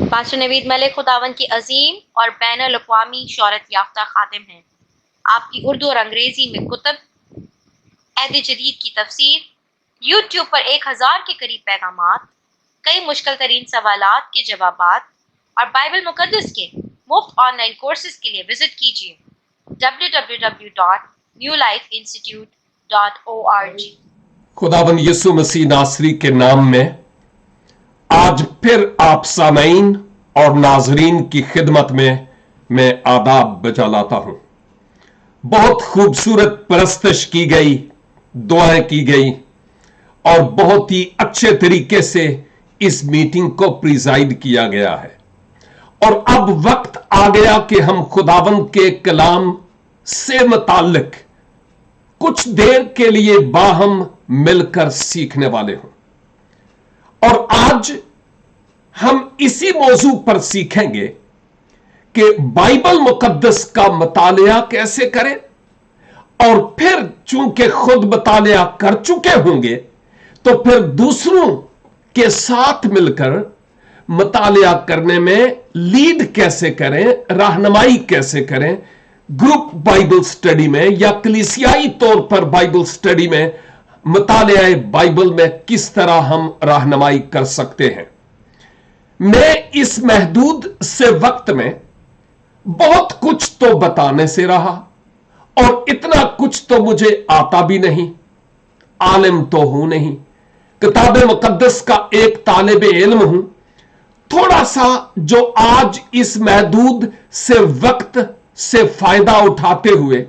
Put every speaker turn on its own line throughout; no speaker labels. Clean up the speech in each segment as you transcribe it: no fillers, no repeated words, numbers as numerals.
Pastor Naveed Malik खुदावन की अजीम और बैन अल-अक़वामी शोहरत याफ्ता खादिम हैं। आपकी उर्दू और अंग्रेजी में कुतब, अहद जदीद की तफसीर, यूट्यूब पर 1000 के करीब पैगामात, कई मुश्किल तरीन सवालात के जवाबात और बाइबल मुकद्दस के मुफ्त ऑनलाइन कोर्सेज के लिए विजिट कीजिए www.newlifeinstitute.org।
खुदावन यीशु मसीह नासरी के नाम में आज फिर आप सामईन और नाजरीन की खिदमत में मैं आदाब बजा लाता हूं। बहुत खूबसूरत परस्तिश की गई, दुआएं की गई और बहुत ही अच्छे तरीके से इस मीटिंग को प्रिजाइड किया गया है। और अब वक्त आ गया कि हम खुदावन के कलाम से मुताल्लिक कुछ देर के लिए बाहम मिलकर सीखने वाले हों। और आज हम इसी मौजू पर सीखेंगे कि बाइबल मुकद्दस का मुतालिया कैसे करें, और फिर चूंकि खुद मुतालिया कर चुके होंगे तो फिर दूसरों के साथ मिलकर मुतालिया करने में लीड कैसे करें, रहनुमाई कैसे करें, ग्रुप बाइबल स्टडी में या कलीसियाई तौर पर बाइबल स्टडी में मुतालिया बाइबल में किस तरह हम रहनुमाई कर सकते हैं। मैं इस महदूद से वक्त में बहुत कुछ तो बताने से रहा और इतना कुछ तो मुझे आता भी नहीं, आलिम तो हूं नहीं, किताब मुकद्दस का एक तालिब इल्म हूं। थोड़ा सा जो आज इस महदूद से वक्त से फायदा उठाते हुए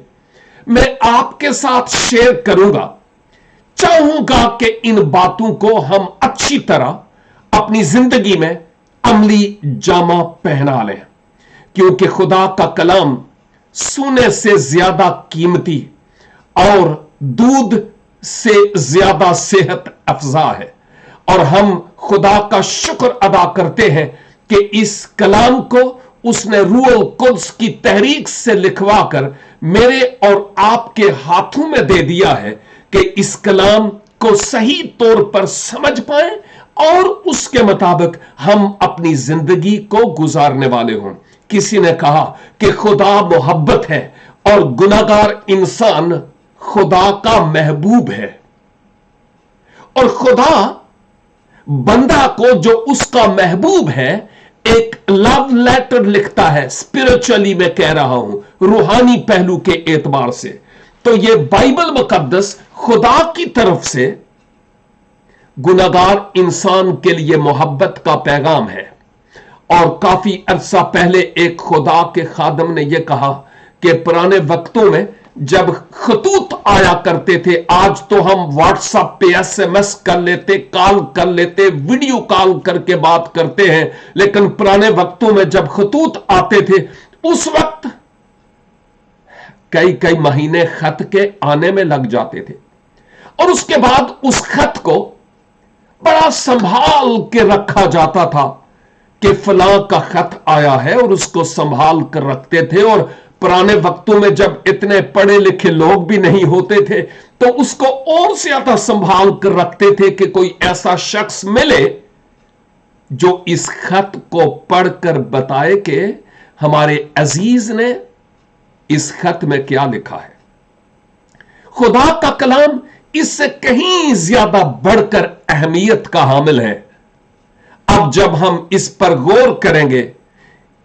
मैं आपके साथ शेयर करूंगा, चाहूंगा कि इन बातों को हम अच्छी तरह अपनी जिंदगी में अमली जामा पहना लें, क्योंकि खुदा का कलाम सोने से ज्यादा कीमती और दूध से ज्यादा सेहत अफजा है। और हम खुदा का शुक्र अदा करते हैं कि इस कलाम को उसने रूहुल कुद्स की तहरीक से लिखवा कर मेरे और आपके हाथों में दे दिया है कि इस कलाम को सही तौर पर समझ पाएं और उसके मुताबिक हम अपनी जिंदगी को गुजारने वाले हों। किसी ने कहा कि खुदा मोहब्बत है और गुनाहगार इंसान खुदा का महबूब है, और खुदा बंदा को जो उसका महबूब है एक लव लेटर लिखता है। स्पिरिचुअली मैं कह रहा हूं, रूहानी पहलू के एतबार से तो यह बाइबल मुकद्दस खुदा की तरफ से गुनाहगार इंसान के लिए मोहब्बत का पैगाम है। और काफी अरसा पहले एक खुदा के खादम ने यह कहा कि पुराने वक्तों में जब खतूत आया करते थे, आज तो हम व्हाट्सएप पे SMS कर लेते, कॉल कर लेते, वीडियो कॉल करके बात करते हैं, लेकिन पुराने वक्तों में जब खतूत आते थे उस वक्त कई कई महीने खत के आने में लग जाते थे, और उसके बाद उस खत को बड़ा संभाल के रखा जाता था कि फलां का खत आया है, और उसको संभाल कर रखते थे। और पुराने वक्तों में जब इतने पढ़े लिखे लोग भी नहीं होते थे तो उसको और ज्यादा संभाल कर रखते थे कि कोई ऐसा शख्स मिले जो इस खत को पढ़कर बताए कि हमारे अजीज ने इस खत में क्या लिखा है। खुदा का कलाम इससे कहीं ज्यादा बढ़कर अहमियत का हामिल है। अब जब हम इस पर गौर करेंगे,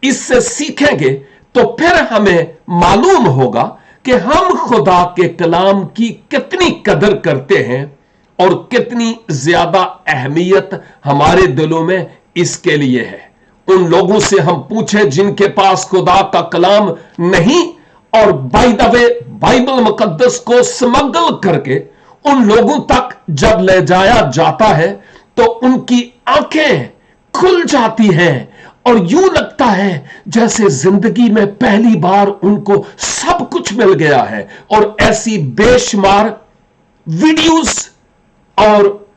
इससे सीखेंगे, तो फिर हमें मालूम होगा कि हम खुदा के कलाम की कितनी कदर करते हैं और कितनी ज्यादा अहमियत हमारे दिलों में इसके लिए है। उन लोगों से हम पूछें जिनके पास खुदा का कलाम नहीं, और बाय द वे बाइबल मुकद्दस को स्मगल करके उन लोगों तक जब ले जाया जाता है तो उनकी आंखें खुल जाती हैं और यूं लगता है जैसे जिंदगी में पहली बार उनको सब कुछ मिल गया है। और ऐसी बेशुमार वीडियोस और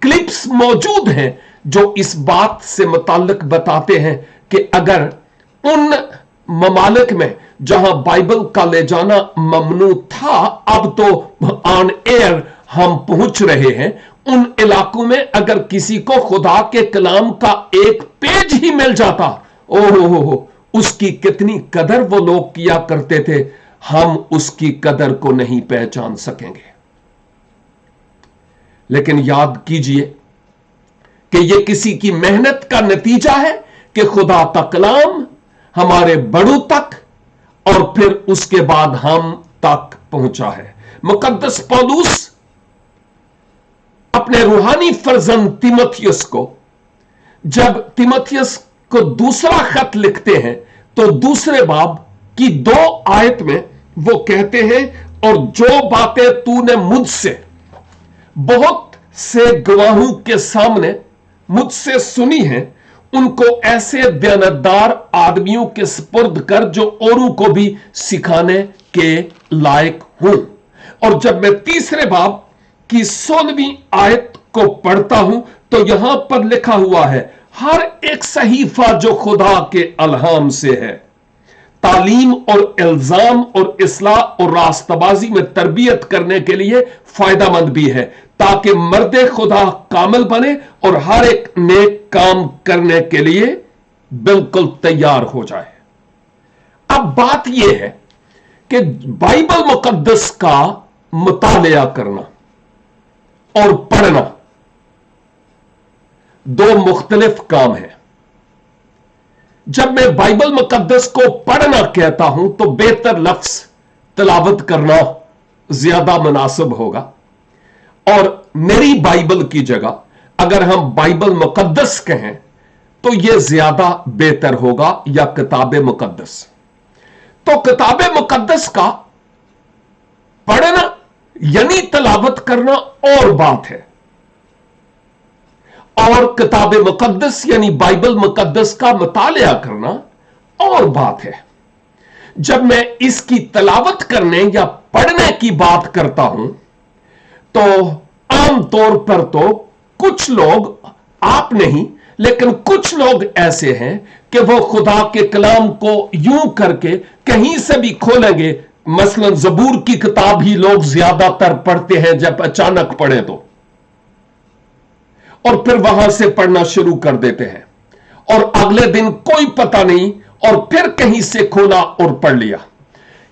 क्लिप्स मौजूद हैं जो इस बात से मुताल्लिक बताते हैं कि अगर उन ममालिक में जहां बाइबल का ले जाना ममनू था, अब तो ऑन एयर हम पहुंच रहे हैं, उन इलाकों में अगर किसी को खुदा के कलाम का एक पेज ही मिल जाता, ओहो, उसकी कितनी कदर वो लोग किया करते थे, हम उसकी कदर को नहीं पहचान सकेंगे। लेकिन याद कीजिए कि यह किसी की मेहनत का नतीजा है कि खुदा का कलाम हमारे बड़ों तक और फिर उसके बाद हम तक पहुंचा है। मुकद्दस पौलुस अपने रूहानी फर्जंद तीमुथियुस को, जब तीमुथियुस को दूसरा खत लिखते हैं, तो दूसरे बाब की 2 आयत में वो कहते हैं, और जो बातें तूने मुझसे बहुत से गवाहों के सामने मुझसे सुनी हैं, उनको ऐसे दयानतदार आदमियों के सुपुर्द कर जो औरों को भी सिखाने के लायक हूं। और जब मैं तीसरे बाब की 16वीं आयत को पढ़ता हूं, तो यहां पर लिखा हुआ है, हर एक सहीफा जो खुदा के अलहाम से है, तालीम और इल्जाम और इस्लाह और रास्तबाजी में तरबियत करने के लिए फायदेमंद भी है, ताकि मर्दे खुदा कामिल बने और हर एक नेक काम करने के लिए बिल्कुल तैयार हो जाए। अब बात यह है कि बाइबल मुकद्दस का मुतालिया करना और पढ़ना 2 मुख्तलिफ काम है। जब मैं बाइबल मुकद्दस को पढ़ना कहता हूं, तो बेहतर लफ्ज तिलावत करना ज्यादा मुनासिब होगा, और मेरी बाइबल की जगह अगर हम बाइबल मुकद्दस कहें तो यह ज्यादा बेहतर होगा, या किताब मुकद्दस। तो किताब मुकद्दस का पढ़ना यानी तिलावत करना और बात है, और किताब मुकद्दस यानी बाइबल मुकद्दस का मुतालिया करना और बात है। जब मैं इसकी तिलावत करने या पढ़ने की बात करता हूं, तो आमतौर पर तो कुछ लोग, आप नहीं लेकिन कुछ लोग ऐसे हैं कि वो खुदा के कलाम को यूं करके कहीं से भी खोलेंगे। मसलन ज़बूर की किताब ही लोग ज्यादातर पढ़ते हैं जब अचानक पढ़े तो, और फिर वहां से पढ़ना शुरू कर देते हैं, और अगले दिन कोई पता नहीं, और फिर कहीं से खोला और पढ़ लिया।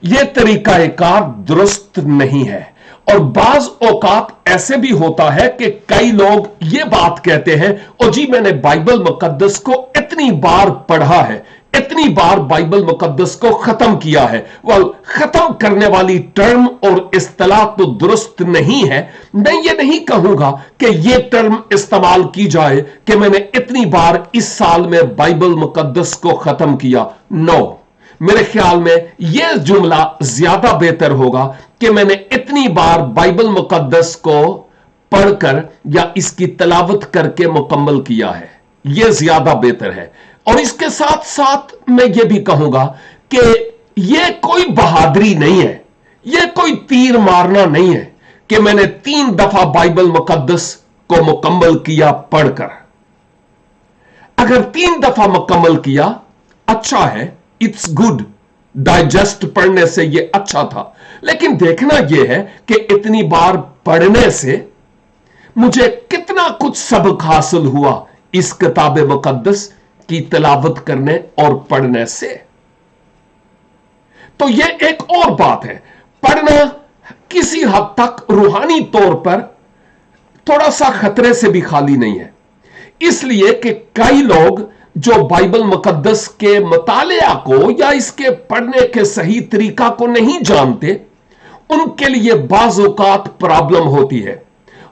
यह तरीकाकार दुरुस्त नहीं है। और बाज औकात ऐसे भी होता है कि कई लोग ये बात कहते हैं, ओ जी मैंने बाइबल मुकद्दस को इतनी बार पढ़ा है, इतनी बार बाइबल मुकद्दस को खत्म किया है। वह खत्म करने वाली टर्म और इस्तिलाह तो दुरुस्त नहीं है। मैं ये नहीं कहूंगा कि यह टर्म इस्तेमाल की जाए कि मैंने इतनी बार इस साल में बाइबल मुकद्दस को खत्म किया। नो, मेरे ख्याल में यह जुमला ज्यादा बेहतर होगा कि मैंने इतनी बार बाइबल मुकद्दस को पढ़कर या इसकी तिलावत करके मुकम्मल किया है। यह ज्यादा बेहतर है। और इसके साथ साथ मैं यह भी कहूंगा कि यह कोई बहादुरी नहीं है, यह कोई तीर मारना नहीं है कि मैंने 3 दफा बाइबल मुकद्दस को मुकम्मल किया पढ़कर। अगर 3 दफा मुकम्मल किया, अच्छा है, इट्स गुड, डाइजेस्ट पढ़ने से यह अच्छा था। लेकिन देखना यह है कि इतनी बार पढ़ने से मुझे कितना कुछ सबक हासिल हुआ इस किताब मुकद्दस की तिलावत करने और पढ़ने से। तो यह एक और बात है। पढ़ना किसी हद तक रूहानी तौर पर थोड़ा सा खतरे से भी खाली नहीं है, इसलिए कि कई लोग जो बाइबल मुकद्दस के मुतालिया को या इसके पढ़ने के सही तरीका को नहीं जानते, उनके लिए बाज़ औक़ात प्रॉब्लम होती है।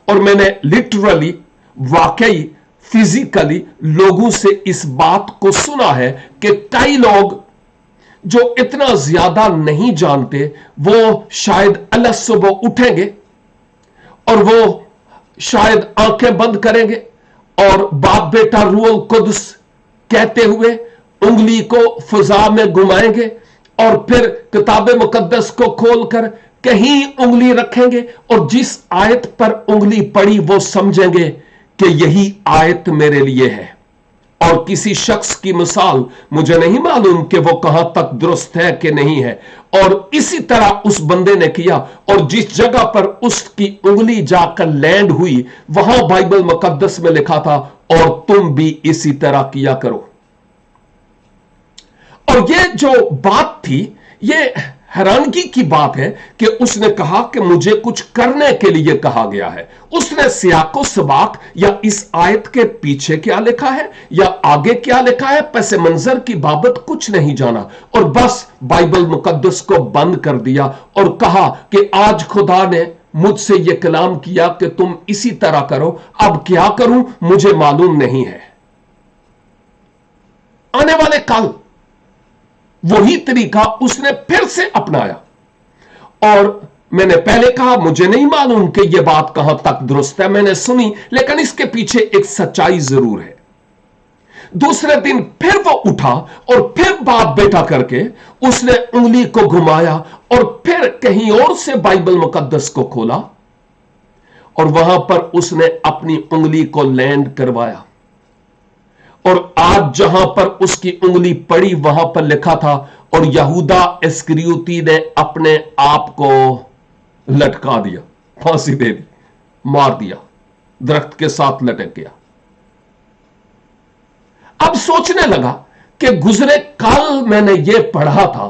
और मैंने लिटरली, वाकई फिजिकली लोगों से इस बात को सुना है कि कई लोग जो इतना ज्यादा नहीं जानते, वो शायद अलग सुबह उठेंगे और वो शायद आंखें बंद करेंगे और बाप बेटा रूहुल कुद्स कहते हुए उंगली को फिजा में घुमाएंगे, और फिर किताब मुकद्दस को खोलकर कहीं उंगली रखेंगे, और जिस आयत पर उंगली पड़ी वो समझेंगे कि यही आयत मेरे लिए है, और किसी शख्स की मिसाल मुझे नहीं मालूम कि वो कहां तक दुरुस्त है कि नहीं है। और इसी तरह उस बंदे ने किया, और जिस जगह पर उसकी उंगली जाकर लैंड हुई वहां बाइबल मुकद्दस में लिखा था, और तुम भी इसी तरह किया करो। और ये जो बात थी, ये हैरानगी की बात है कि उसने कहा कि मुझे कुछ करने के लिए कहा गया है। उसने सियाको सबाक या इस आयत के पीछे क्या लिखा है या आगे क्या लिखा है, पस मंजर की बाबत कुछ नहीं जाना, और बस बाइबल मुकद्दस को बंद कर दिया और कहा कि आज खुदा ने मुझसे यह कलाम किया कि तुम इसी तरह करो, अब क्या करूं मुझे मालूम नहीं है। आने वाले कल वही तरीका उसने फिर से अपनाया, और मैंने पहले कहा मुझे नहीं मालूम कि यह बात कहां तक दुरुस्त है, मैंने सुनी, लेकिन इसके पीछे एक सच्चाई जरूर है। दूसरे दिन फिर वो उठा और फिर बात बेटा करके उसने उंगली को घुमाया और फिर कहीं और से बाइबल मुकद्दस को खोला, और वहां पर उसने अपनी उंगली को लैंड करवाया। और आज जहां पर उसकी उंगली पड़ी वहां पर लिखा था, और यहूदा इस्करियोती ने अपने आप को लटका दिया, फांसी दे दी, मार दिया, दरख्त के साथ लटक गया। अब सोचने लगा कि गुजरे कल मैंने यह पढ़ा था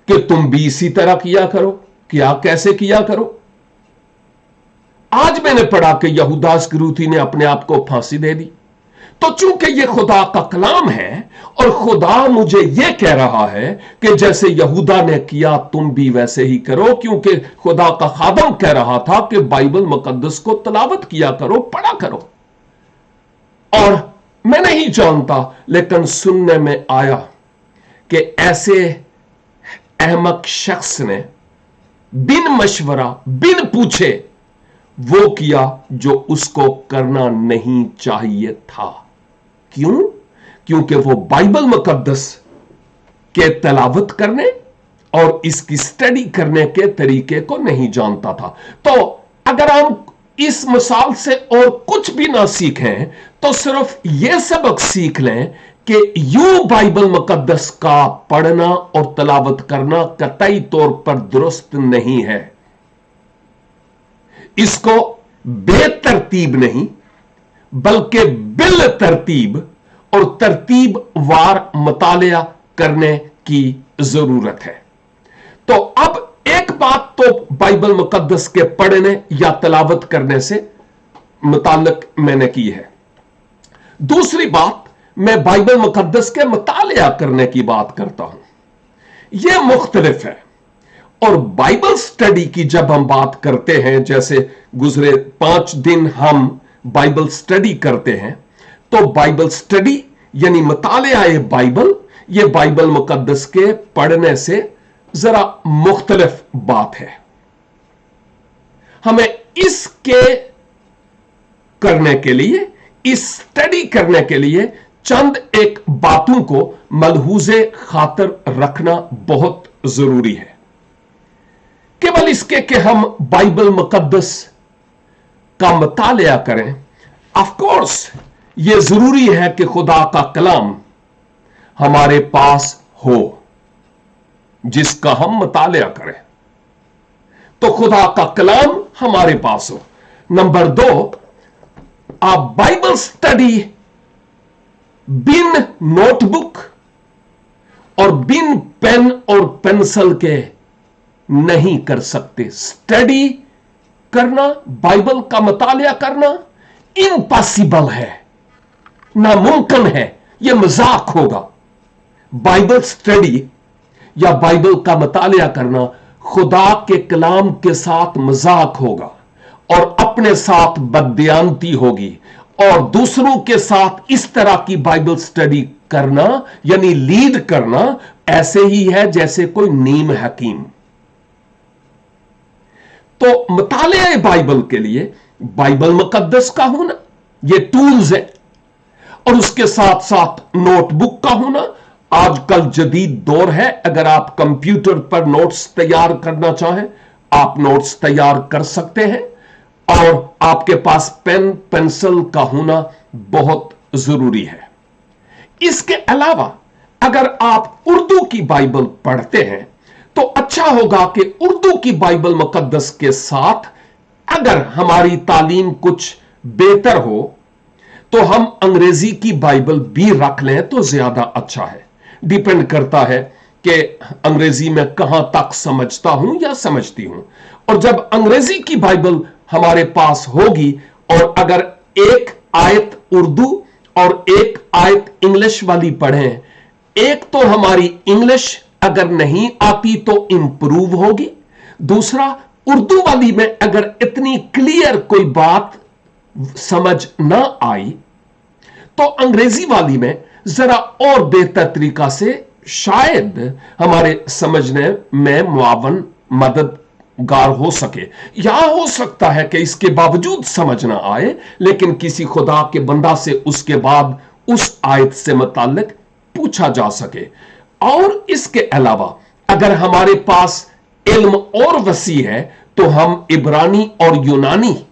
कि तुम भी इसी तरह किया करो, क्या कैसे किया करो। आज मैंने पढ़ा कि यहूदा इस्करियोती ने अपने आप को फांसी दे दी। तो चूंकि यह खुदा का कलाम है और खुदा मुझे यह कह रहा है कि जैसे यहूदा ने किया तुम भी वैसे ही करो, क्योंकि खुदा का खादम कह रहा था कि बाइबल मुकद्दस को तलावत किया करो, पढ़ा करो। और मैं नहीं जानता, लेकिन सुनने में आया कि ऐसे अहमक शख्स ने बिन मशवरा बिन पूछे वो किया जो उसको करना नहीं चाहिए था। क्यों? क्योंकि वो बाइबल मुकद्दस के तलावत करने और इसकी स्टडी करने के तरीके को नहीं जानता था। तो अगर हम इस मिसाल से और कुछ भी ना सीखें तो सिर्फ यह सबक सीख लें कि यूं बाइबल मुकद्दस का पढ़ना और तलावत करना कतई तौर पर दुरुस्त नहीं है। इसको बेतरतीब नहीं बल्कि बिल तरतीब और तरतीब वार मुतालिया करने की जरूरत है। तो अब एक बात तो बाइबल मुकद्दस के पढ़ने या तलावत करने से मुताल्लिक मैंने की है। दूसरी बात, मैं बाइबल मुकद्दस के मुतालिया करने की बात करता हूं। यह मुख्तलिफ है। और बाइबल स्टडी की जब हम बात करते हैं, जैसे गुजरे 5 दिन हम बाइबल स्टडी करते हैं, तो बाइबल स्टडी यानी मुतालिया बाइबल, यह बाइबल मुकद्दस के पढ़ने से जरा मुख्तलिफ बात है। हमें इसके करने के लिए, इस स्टडी करने के लिए चंद एक बातों को मलहूज़े खातर रखना बहुत जरूरी है। केवल इसके कि हम बाइबल मुकद्दस का मुतालिया करें, ऑफ कोर्स यह जरूरी है कि खुदा का कलाम हमारे पास हो जिसका हम मुतालिया करें, तो खुदा का कलाम हमारे पास हो। नंबर 2, आप बाइबल स्टडी बिन नोटबुक और बिन पेन और पेंसिल के नहीं कर सकते। स्टडी करना, बाइबल का मुतालिया करना इम्पॉसिबल है, नामुमकिन है, यह मजाक होगा। बाइबल स्टडी या बाइबल का मुतालिया करना खुदा के कलाम के साथ मजाक होगा और अपने साथ बददियानती होगी, और दूसरों के साथ इस तरह की बाइबल स्टडी करना यानी लीड करना ऐसे ही है जैसे कोई नीम हकीम। तो मुतालिया बाइबल के लिए बाइबल मुकद्दस का होना, ये टूल्स है, और उसके साथ साथ नोटबुक का होना। आजकल जदीद दौर है, अगर आप कंप्यूटर पर नोट्स तैयार करना चाहें, आप नोट्स तैयार कर सकते हैं, और आपके पास पेन पेंसिल का होना बहुत जरूरी है। इसके अलावा अगर आप उर्दू की बाइबल पढ़ते हैं तो अच्छा होगा कि उर्दू की बाइबल मुकद्दस के साथ अगर हमारी तालीम कुछ बेहतर हो तो हम अंग्रेजी की बाइबल भी रख लें तो ज्यादा अच्छा है। डिपेंड करता है कि अंग्रेजी में कहां तक समझता हूं या समझती हूं। और जब अंग्रेजी की बाइबल हमारे पास होगी और अगर एक आयत उर्दू और एक आयत इंग्लिश वाली पढ़ें, एक तो हमारी इंग्लिश अगर नहीं आती तो इंप्रूव होगी, दूसरा उर्दू वाली में अगर इतनी क्लियर कोई बात समझ ना आई तो अंग्रेजी वाली में जरा और बेहतर तरीका से शायद हमारे समझने में मुआवन मददगार हो सके। या हो सकता है कि इसके बावजूद समझ ना आए लेकिन किसी खुदा के बंदा से उसके बाद उस आयत से मुताल्लिक पूछा जा सके। और इसके अलावा अगर हमारे पास इल्म और वसी है तो हम इब्रानी और यूनानी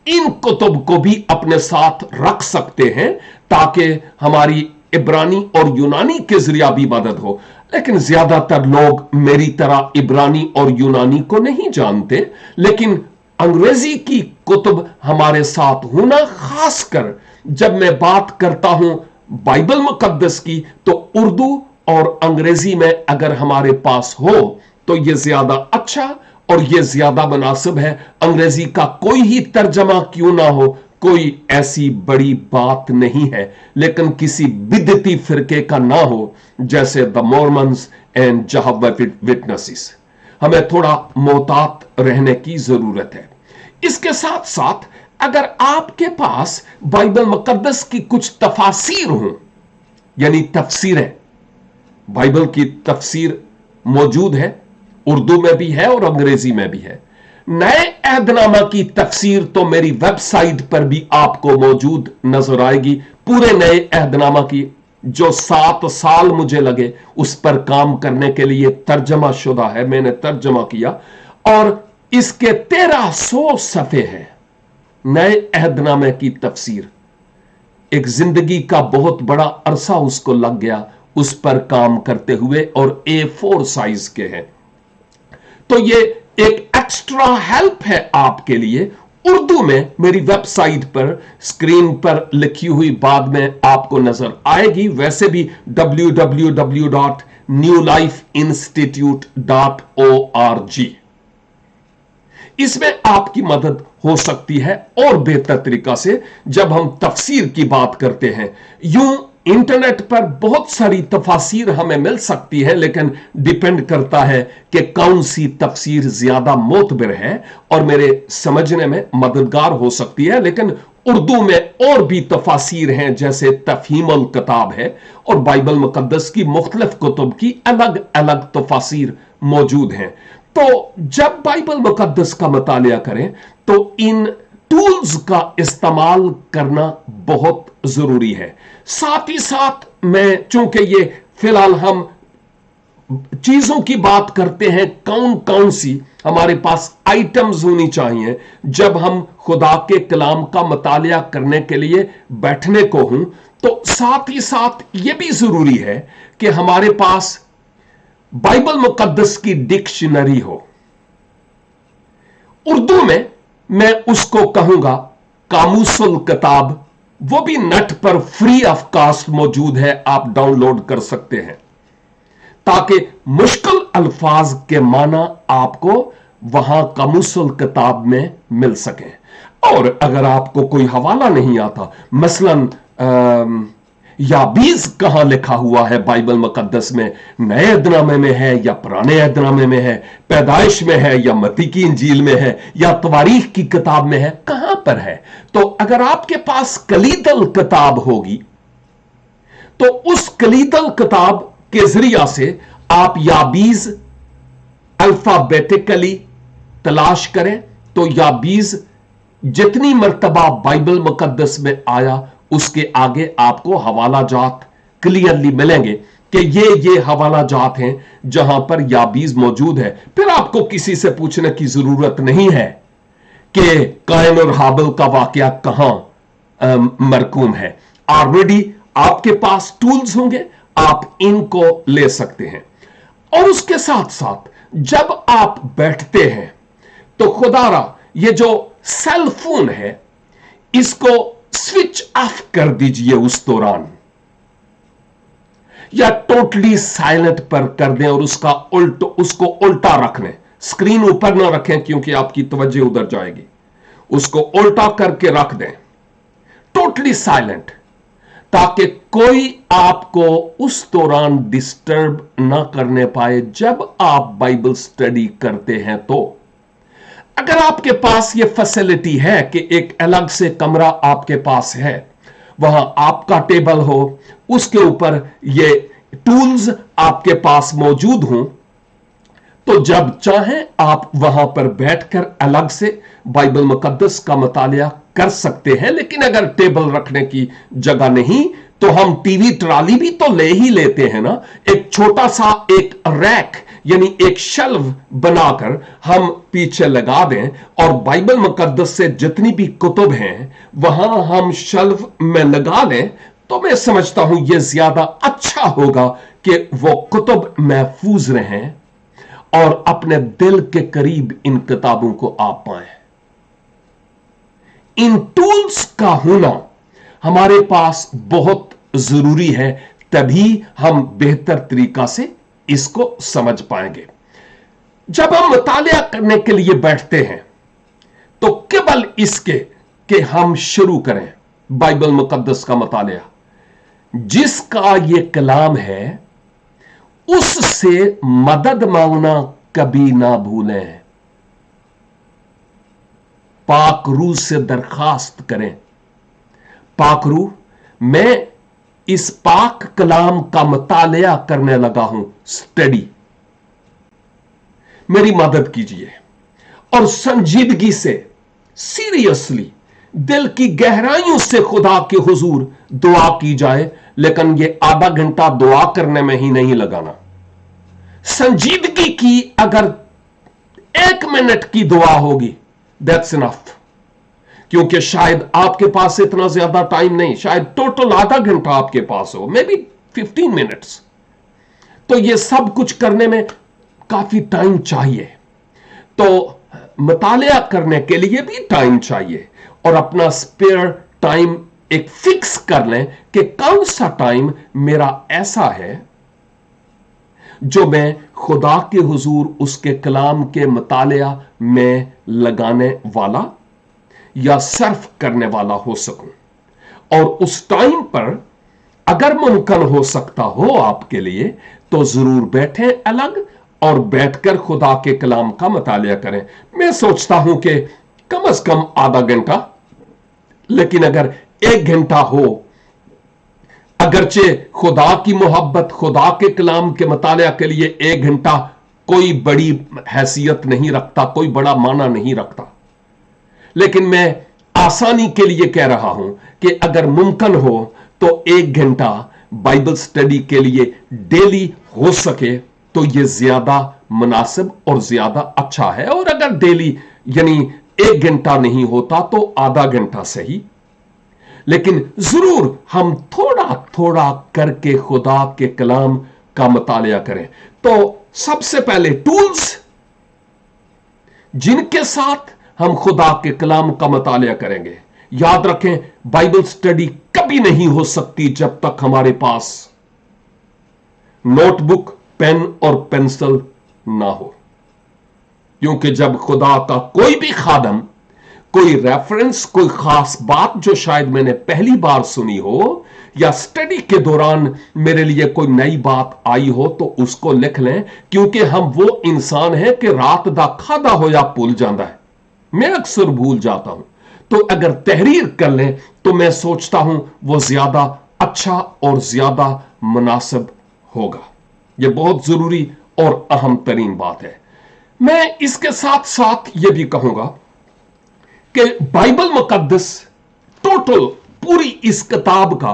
इन कुतुब को भी अपने साथ रख सकते हैं ताकि हमारी इब्रानी और यूनानी के जरिया भी मदद हो। लेकिन ज्यादातर लोग मेरी तरह इब्रानी और यूनानी को नहीं जानते, लेकिन अंग्रेजी की कुतुब हमारे साथ होना, खासकर जब मैं बात करता हूं बाइबल मुकद्दस की, तो उर्दू और अंग्रेजी में अगर हमारे पास हो तो यह ज्यादा अच्छा और यह ज्यादा मुनासिब है। अंग्रेजी का कोई ही तर्जमा क्यों ना हो, कोई ऐसी बड़ी बात नहीं है, लेकिन किसी बिदती फिरके का ना हो जैसे द मॉर्मन्स एंड जहोवा विटनेसेस। हमें थोड़ा मोहतात रहने की जरूरत है। इसके साथ साथ अगर आपके पास बाइबल मुकद्दस की कुछ तफासीर हो, यानी तफसीरें, बाइबल की तफसीर मौजूद है, उर्दू में भी है और अंग्रेजी में भी है। नए अहदनामा की तफसीर तो मेरी वेबसाइट पर भी आपको मौजूद नजर आएगी, पूरे नए अहदनामा की, जो 7 साल मुझे लगे उस पर काम करने के लिए तर्जमा शुदा है, मैंने तर्जमा किया और इसके 1300 सफ़े हैं। नए अहदनामे की तफसीर, एक जिंदगी का बहुत बड़ा अरसा उसको लग गया उस पर काम करते हुए और A4 साइज के हैं। तो ये एक एक्स्ट्रा हेल्प है आपके लिए। उर्दू में मेरी वेबसाइट पर स्क्रीन पर लिखी हुई बाद में आपको नजर आएगी, वैसे भी www.newlifeinstitute.org, इसमें आपकी मदद हो सकती है और बेहतर तरीका से जब हम तफसीर की बात करते हैं। यूं इंटरनेट पर बहुत सारी तफासीर हमें मिल सकती है, लेकिन डिपेंड करता है कि कौन सी तफसीर ज्यादा मोतबर है और मेरे समझने में मददगार हो सकती है। लेकिन उर्दू में और भी तफासीर हैं, जैसे तफहीमुल किताब है और बाइबल मुकद्दस की मुख्तलिफ कुतुब की अलग अलग तफासीर मौजूद हैं। तो जब बाइबल मुकद्दस का मुतालिया करें तो इन टूल्स का इस्तेमाल करना बहुत जरूरी है। साथ ही साथ मैं, चूंकि ये फिलहाल हम चीजों की बात करते हैं, कौन कौन सी हमारे पास आइटम्स होनी चाहिए जब हम खुदा के कलाम का मुतालिया करने के लिए बैठने को हूं, तो साथ ही साथ यह भी जरूरी है कि हमारे पास बाइबल मुकद्दस की डिक्शनरी हो। उर्दू में मैं उसको कहूंगा कामूसुल किताब, वो भी नेट पर फ्री ऑफ कास्ट मौजूद है, आप डाउनलोड कर सकते हैं ताकि मुश्किल अल्फाज के माना आपको वहां कामूसुल किताब में मिल सके। और अगर आपको कोई हवाला नहीं आता, मसलन याबीज कहां लिखा हुआ है बाइबल मुकद्दस में, नए अहदनामे में है या पुराने अहदनामे में है, पैदाइश में है या मत्ती की इंजील में है या तवारीख की किताब में है, कहां पर है, तो अगर आपके पास कलीदल किताब होगी तो उस कलीदल किताब के जरिया से आप याबीज अल्फाबेटिकली तलाश करें तो याबीज जितनी मर्तबा बाइबल मुकद्दस में आया उसके आगे आपको हवाला जात क्लियरली मिलेंगे कि ये हवाला जात हैं जहां पर याबीज मौजूद है। फिर आपको किसी से पूछने की जरूरत नहीं है कि कायन और हाबिल का वाकया कहां मरकूम है। ऑलरेडी आपके पास टूल्स होंगे, आप इनको ले सकते हैं। और उसके साथ साथ जब आप बैठते हैं तो खुदारा ये जो सेल फोन है इसको स्विच ऑफ कर दीजिए उस दौरान, या टोटली साइलेंट पर कर दें और उसको उल्टा रख लें। स्क्रीन ऊपर ना रखें क्योंकि आपकी तवज्जो उधर जाएगी। उसको उल्टा करके रख दें, टोटली साइलेंट, ताकि कोई आपको उस दौरान डिस्टर्ब ना करने पाए जब आप बाइबल स्टडी करते हैं। तो अगर आपके पास यह फैसिलिटी है कि एक अलग से कमरा आपके पास है, वहां आपका टेबल हो, उसके ऊपर ये टूल्स आपके पास मौजूद हों, तो जब चाहें आप वहां पर बैठकर अलग से बाइबल मुकद्दस का मुतालिया कर सकते हैं। लेकिन अगर टेबल रखने की जगह नहीं तो हम टीवी ट्राली भी तो ले ही लेते हैं ना। एक छोटा सा एक रैक यानी एक शेल्फ बनाकर हम पीछे लगा दें और बाइबल मुकद्दस से जितनी भी कुतुब हैं वहां हम शेल्फ में लगा लें, तो मैं समझता हूं यह ज्यादा अच्छा होगा कि वो कुतुब महफूज रहें और अपने दिल के करीब इन किताबों को आप पाएं। इन टूल्स का होना हमारे पास बहुत जरूरी है, तभी हम बेहतर तरीका से इसको समझ पाएंगे। जब हम मुतालिया करने के लिए बैठते हैं तो केवल इसके कि हम शुरू करें बाइबल मुकद्दस का मुतालिया, जिसका यह कलाम है उससे मदद मांगना कभी ना भूलें। पाक रूह से दरखास्त करें, पाक रूह मैं इस पाक कलाम का मुतालिया करने लगा हूं, स्टडी, मेरी मदद कीजिए। और संजीदगी से, सीरियसली, दिल की गहराइयों से खुदा के हुजूर दुआ की जाए, लेकिन यह आधा घंटा दुआ करने में ही नहीं लगाना। संजीदगी की अगर 1 मिनट की दुआ होगी, दैट्स इनफ। क्योंकि शायद आपके पास इतना ज्यादा टाइम नहीं, शायद टोटल आधा घंटा आपके पास हो, मे बी 15 मिनट्स। तो यह सब कुछ करने में काफी टाइम चाहिए, तो मुतालिया करने के लिए भी टाइम चाहिए। और अपना स्पेयर टाइम एक फिक्स कर लें कि कौन सा टाइम मेरा ऐसा है जो मैं खुदा के हुजूर उसके कलाम के मुतालिया में लगाने वाला या सर्फ करने वाला हो सकूं। और उस टाइम पर अगर मुमकिन हो सकता हो आपके लिए तो जरूर बैठें अलग और बैठकर खुदा के कलाम का मुतालिया करें। मैं सोचता हूं कि कम से कम आधा घंटा, लेकिन अगर 1 घंटा हो, अगरचे खुदा की मोहब्बत, खुदा के कलाम के मुतालिया के लिए 1 घंटा कोई बड़ी हैसियत नहीं रखता, कोई बड़ा माना नहीं रखता, लेकिन मैं आसानी के लिए कह रहा हूं कि अगर मुमकिन हो तो 1 घंटा बाइबल स्टडी के लिए डेली हो सके तो यह ज्यादा मुनासिब और ज्यादा अच्छा है। और अगर डेली यानी 1 घंटा नहीं होता तो आधा घंटा सही, लेकिन जरूर हम थोड़ा थोड़ा करके खुदा के कलाम का मुतालिया करें। तो सबसे पहले टूल्स जिनके साथ हम खुदा के कलाम का मुतालिया करेंगे। याद रखें, बाइबल स्टडी कभी नहीं हो सकती जब तक हमारे पास नोटबुक, पेन और पेंसिल ना हो, क्योंकि जब खुदा का कोई भी खादम कोई रेफरेंस, कोई खास बात जो शायद मैंने पहली बार सुनी हो या स्टडी के दौरान मेरे लिए कोई नई बात आई हो तो उसको लिख लें, क्योंकि हम वो इंसान हैं कि रात दा खादा होया भूल जाता है। मैं अक्सर भूल जाता हूं, तो अगर तहरीर कर लें तो मैं सोचता हूं वो ज्यादा अच्छा और ज्यादा मुनासिब होगा। यह बहुत जरूरी और अहम तरीन बात है। मैं इसके साथ साथ यह भी कहूंगा कि बाइबल मुकद्दस टोटल पूरी इस किताब का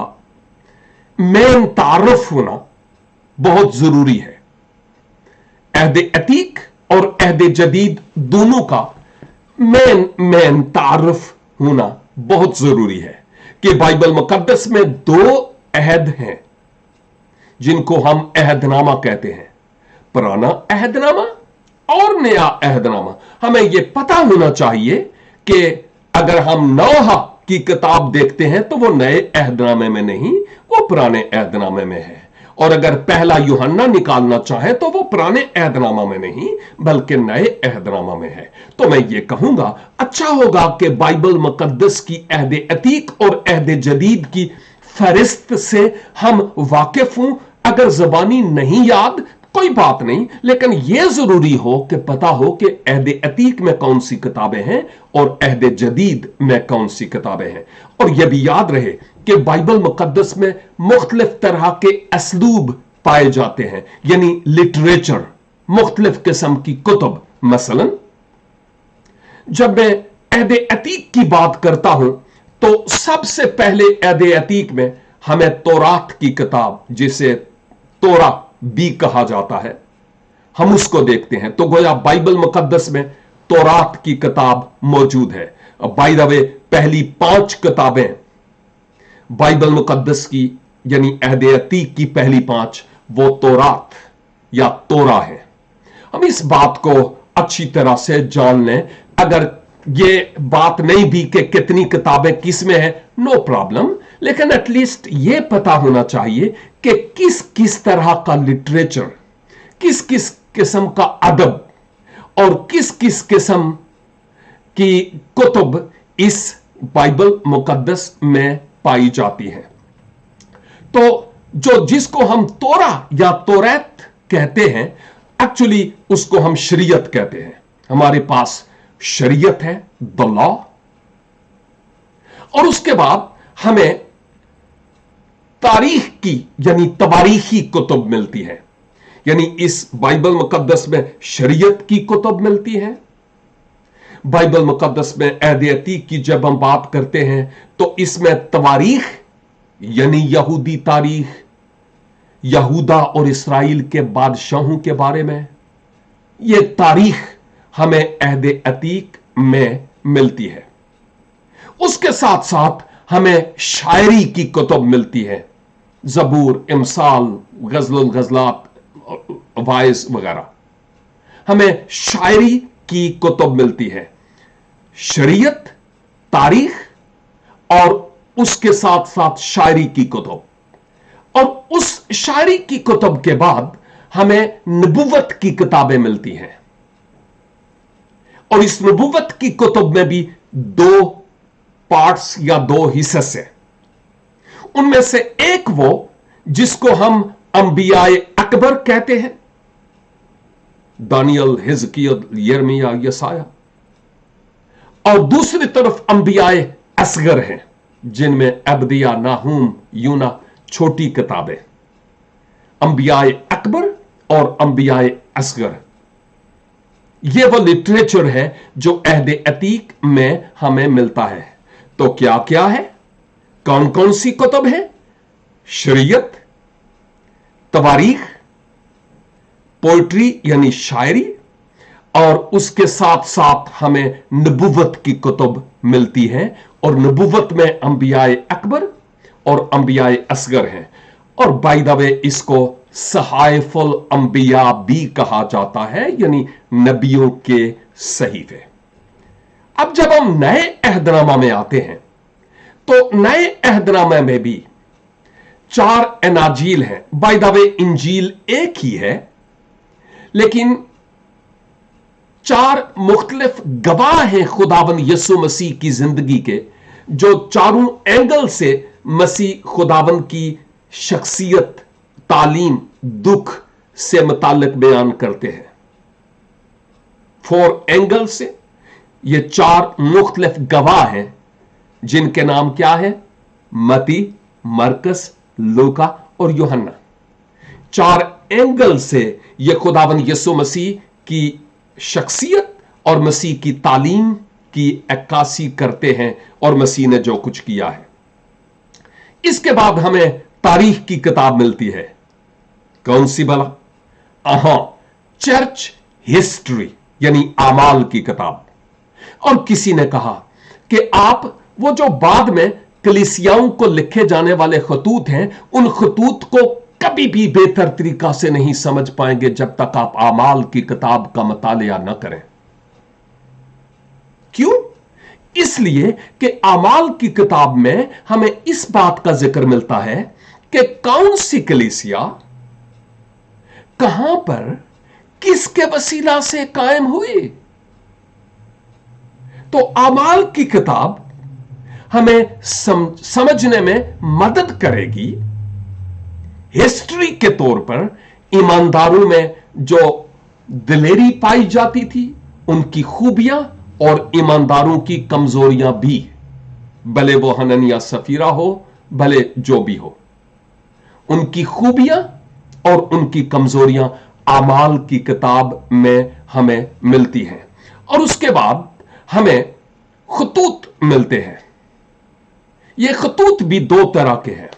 मेन तारुफ होना बहुत जरूरी है। अहद अतीक और अहद जदीद दोनों का मेन तारुफ होना बहुत जरूरी है कि बाइबल मुकद्दस में 2 अहद हैं, जिनको हम अहदनामा कहते हैं, पुराना अहदनामा और नया अहदनामा। हमें यह पता होना चाहिए कि अगर हम नौहा की किताब देखते हैं तो वो नए अहदनामे में नहीं, वो पुराने अहदनामे में है। और अगर पहला यूहन्ना निकालना चाहे तो वो पुराने अहदनामा में नहीं बल्कि नए अहदनामा में है। तो मैं ये कहूंगा अच्छा होगा कि बाइबल मुकद्दस की अहद अतीक और अहद जदीद की फहरिस्त से हम वाकिफ हों। अगर जबानी नहीं याद कोई बात नहीं, लेकिन यह जरूरी हो कि पता हो कि अहद अतीक में कौन सी किताबें हैं और अहद जदीद में कौन सी किताबें हैं। और यह भी याद रहे कि बाइबल मुकद्दस में मुख्तलिफ तरह के असलूब पाए जाते हैं, यानी लिटरेचर, मुख्तलिफ किस्म की कुतुब। मसलन जब मैं अहद अतीक की बात करता हूं तो सबसे पहले अहद अतीक में हमें तौरात की किताब, जिसे तोरा भी कहा जाता है, हम उसको देखते हैं। तो गोया बाइबल मुकद्दस में तौरात की किताब मौजूद है। बाय द वे पहली 5 किताबें बाइबल मुकद्दस की यानी अहद अतीक की पहली 5 वो तौरात या तोरा है। हम इस बात को अच्छी तरह से जान लें। अगर ये बात नहीं भी कि कितनी किताबें किस में है, नो प्रॉब्लम, लेकिन एटलीस्ट ये पता होना चाहिए कि किस किस तरह का लिटरेचर, किस किस किस्म का अदब और किस किस किस्म की कुतुब इस बाइबल मुकद्दस में पाई जाती है। तो जिसको हम तोरा या तौरात कहते हैं, एक्चुअली उसको हम शरीयत कहते हैं। हमारे पास शरीयत है, द लॉ, और उसके बाद हमें तारीख की यानी तवारीखी कुतुब मिलती है। यानी इस बाइबल मुकद्दस में शरीयत की कुतुब मिलती है। बाइबल मुकद्दस में अहद अतीक की जब हम बात करते हैं तो इसमें तवारीख यानी यहूदी तारीख, यहूदा और इसराइल के बादशाहों के बारे में यह तारीख हमें अहद अतीक में मिलती है। उसके साथ साथ हमें शायरी की कुतुब मिलती है, ज़बूर, इमसाल, गज़ल गज़लात, वाइस वगैरह। हमें शायरी की कुतुब मिलती है, शरीयत, तारीख और उसके साथ साथ शायरी की कुतुब। और उस शायरी की कुतुब के बाद हमें नबुव्वत की किताबें मिलती हैं। और इस नबुव्वत की कुतुब में भी 2 पार्ट्स या 2 हिस्से से, उनमें से एक वो जिसको हम अंबियाए अकबर कहते हैं, दानियल, हिजकियल, यिर्मयाह, यसाया, और दूसरी तरफ अंबियाए असगर हैं जिनमें अब्दिया, नाहूम, यूना छोटी किताबें। अंबियाए अकबर और अंबियाए असगर, यह वो लिटरेचर है जो अहद अतीक में हमें मिलता है। तो क्या क्या है, कौन कौन सी कुतुब है? शरीयत, तवारीख, पोइट्री यानी शायरी, और उसके साथ साथ हमें नबुव्वत की कुतुब मिलती है। और नबुव्वत में अंबियाए अकबर और अंबियाए असगर हैं। और बाय द वे इसको सहाइफुल अंबिया भी कहा जाता है, यानी नबियों के सहीफे। अब जब हम नए अहदनामा में आते हैं तो नए अहदनामा में भी 4 अनाजील हैं। बाय द वे इंजील एक ही है, लेकिन 4 मुख्तलिफ गवाह हैं खुदावंद यीशु मसीह की जिंदगी के, जो चारों एंगल से मसीह खुदावंद की शख्सियत, तालीम, दुख से मुताल्लिक बयान करते हैं। 4 एंगल से ये 4 मुख्तलिफ गवाह हैं जिनके नाम क्या है? मती, मरकस, लूका और यूहन्ना। 4 एंगल से ये खुदावंद यीशु मसीह की शख्सियत और मसीह की तालीम की अक्कासी करते हैं और मसीह ने जो कुछ किया है। इसके बाद हमें तारीख की किताब मिलती है। कौन सी भला? चर्च हिस्ट्री यानी आमाल की किताब। और किसी ने कहा कि आप वो जो बाद में कलीसियाओं को लिखे जाने वाले खतूत हैं, उन खतूत को कभी भी बेहतर तरीका से नहीं समझ पाएंगे जब तक आप आमाल की किताब का मुतालिया न करें। क्यों? इसलिए कि आमाल की किताब में हमें इस बात का जिक्र मिलता है कि कौन सी कलीसिया कहां पर किसके वसीला से कायम हुई। तो आमाल की किताब हमें समझने में मदद करेगी। हिस्ट्री के तौर पर ईमानदारों में जो दिलेरी पाई जाती थी, उनकी खूबियां और ईमानदारों की कमजोरियां भी, भले वो हननिया सफीरा हो, भले जो भी हो, उनकी खूबियां और उनकी कमजोरियां आमाल की किताब में हमें मिलती हैं। और उसके बाद हमें खतूत मिलते हैं। ये खतूत भी दो तरह के हैं।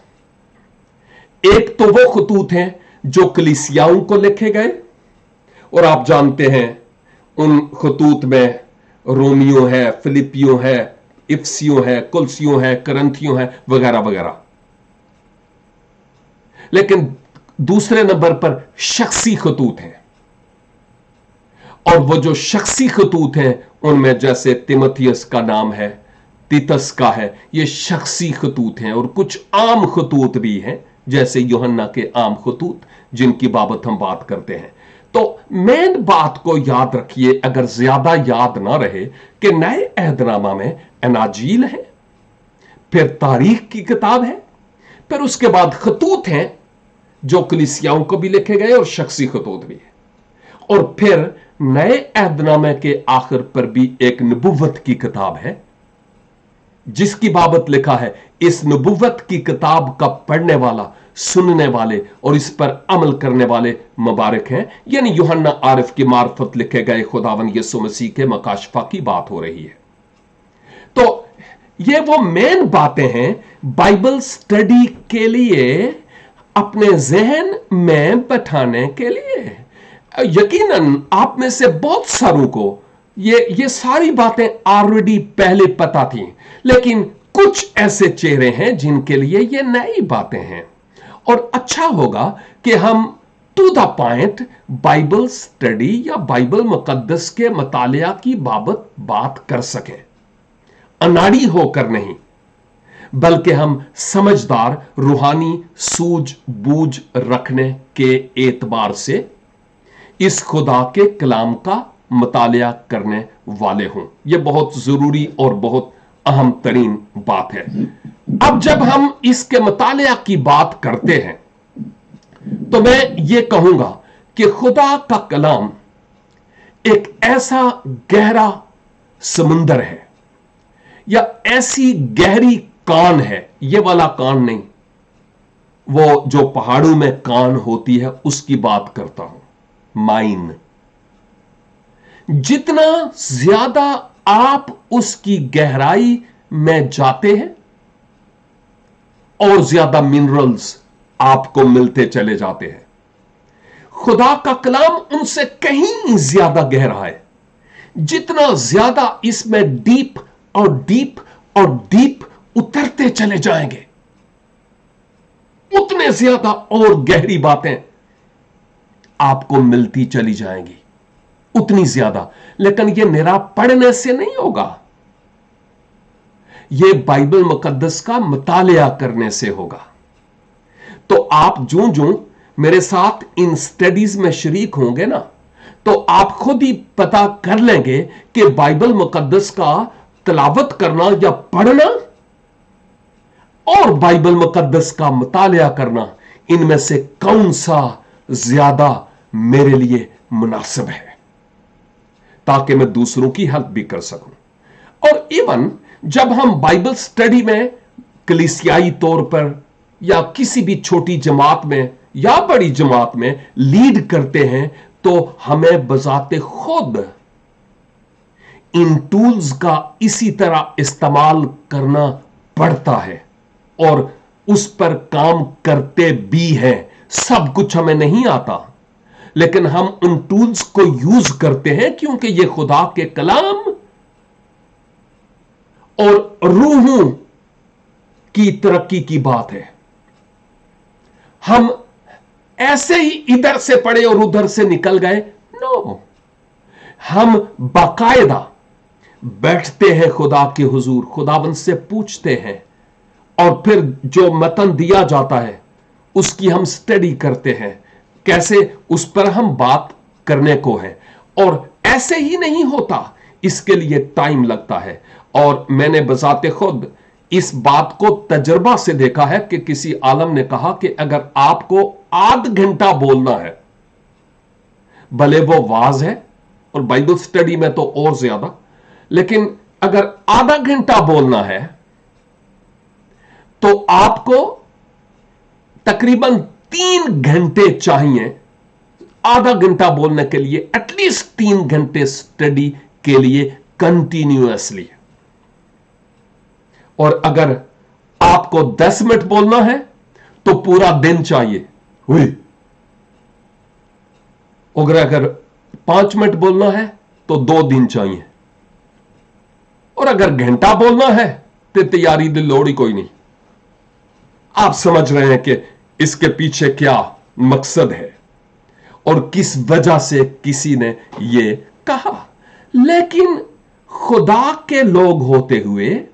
एक तो वो खतूत हैं जो कलीसियाओं को लिखे गए, और आप जानते हैं उन खतूत में रोमियो है, फिलिपियो है, इफसियो है, कुलसियो है, करंथियो है, वगैरह वगैरह। लेकिन दूसरे नंबर पर शख्सी खतूत हैं, और वो जो शख्सी खतूत हैं उनमें जैसे तिमोथियस का नाम है, तीतस का है, ये शख्सी खतूत हैं। और कुछ आम खतूत भी हैं जैसे यूहन्ना के आम खतूत, जिनकी बाबत हम बात करते हैं। तो मेन बात को याद रखिए, अगर ज्यादा याद ना रहे, कि नए अहदनामा में अनाजील है, फिर तारीख की किताब है, फिर उसके बाद खतूत हैं जो कलीसियाओं को भी लिखे गए और शख्सी खतूत भी है, और फिर नए अहदनामे के आखिर पर भी एक नबुव्वत की किताब है जिसकी बाबत लिखा है, इस नबुव्वत की किताब का पढ़ने वाला, सुनने वाले और इस पर अमल करने वाले मुबारक हैं। यानी यूहन्ना आरिफ की मार्फत लिखे गए खुदावन यीशु मसीह के मकाशफा की बात हो रही है। तो ये वो मेन बातें हैं बाइबल स्टडी के लिए, अपने जहन में बैठाने के लिए। यकीनन आप में से बहुत सारों को ये सारी बातें ऑलरेडी पहले पता थी, लेकिन कुछ ऐसे चेहरे हैं जिनके लिए ये नई बातें हैं। और अच्छा होगा कि हम to the point Bible study या बाइबल मुकद्दस के मुतालिया की बाबत बात कर सकें, अनाड़ी होकर नहीं, बल्कि हम समझदार, रूहानी सूझबूझ रखने के एतबार से इस खुदा के कलाम का मुतालिया करने वाले हों। यह बहुत जरूरी और बहुत अहम तरीन बात है। अब जब हम इसके मुतालिया की बात करते हैं तो मैं ये कहूंगा कि खुदा का कलाम एक ऐसा गहरा समुंदर है, या ऐसी गहरी कान है, ये वाला कान नहीं, वो जो पहाड़ों में कान होती है उसकी बात करता हूं, माइन। जितना ज्यादा आप उसकी गहराई में जाते हैं और ज्यादा मिनरल्स आपको मिलते चले जाते हैं। खुदा का कलाम उनसे कहीं ज्यादा गहरा है। जितना ज्यादा इसमें डीप और डीप और डीप उतरते चले जाएंगे, उतने ज्यादा और गहरी बातें आपको मिलती चली जाएंगी, उतनी ज्यादा। लेकिन यह निरा पढ़ने से नहीं होगा, यह बाइबल मुकद्दस का मुतालिया करने से होगा। तो आप जो जो मेरे साथ इन स्टडीज में शरीक होंगे ना, तो आप खुद ही पता कर लेंगे कि बाइबल मुकद्दस का तिलावत करना या पढ़ना और बाइबल मुकद्दस का मुतालिया करना, इनमें से कौन सा ज्यादा मेरे लिए मुनासिब है, ताकि मैं दूसरों की हेल्प भी कर सकूं। और इवन जब हम बाइबल स्टडी में कलीसियाई तौर पर या किसी भी छोटी जमात में या बड़ी जमात में लीड करते हैं, तो हमें बजाते खुद इन टूल्स का इसी तरह इस्तेमाल करना पड़ता है और उस पर काम करते भी हैं। सब कुछ हमें नहीं आता, लेकिन हम उन टूल्स को यूज करते हैं क्योंकि ये खुदा के कलाम और रूहों की तरक्की की बात है। हम ऐसे ही इधर से पढ़े और उधर से निकल गए, नो। हम बाकायदा बैठते हैं खुदा के हुजूर, खुदाबंद से पूछते हैं, और फिर जो मतन दिया जाता है उसकी हम स्टडी करते हैं, कैसे उस पर हम बात करने को है। और ऐसे ही नहीं होता, इसके लिए टाइम लगता है। और मैंने बजाते खुद इस बात को तजर्बा से देखा है कि किसी आलम ने कहा कि अगर आपको आध घंटा बोलना है, भले वो वाज है और बाइबल स्टडी में तो और ज्यादा, लेकिन अगर आधा घंटा बोलना है तो आपको तकरीबन 3 घंटे चाहिए आधा घंटा बोलने के लिए, एटलीस्ट 3 घंटे स्टडी के लिए कंटिन्यूअसली। और अगर आपको 10 मिनट बोलना है तो पूरा दिन चाहिए हुई। अगर 5 मिनट बोलना है तो 2 दिन चाहिए, और अगर घंटा बोलना है तो तैयारी दी लोड़ ही कोई नहीं। आप समझ रहे हैं कि इसके पीछे क्या मकसद है और किस वजह से किसी ने यह कहा। लेकिन खुदा के लोग होते हुए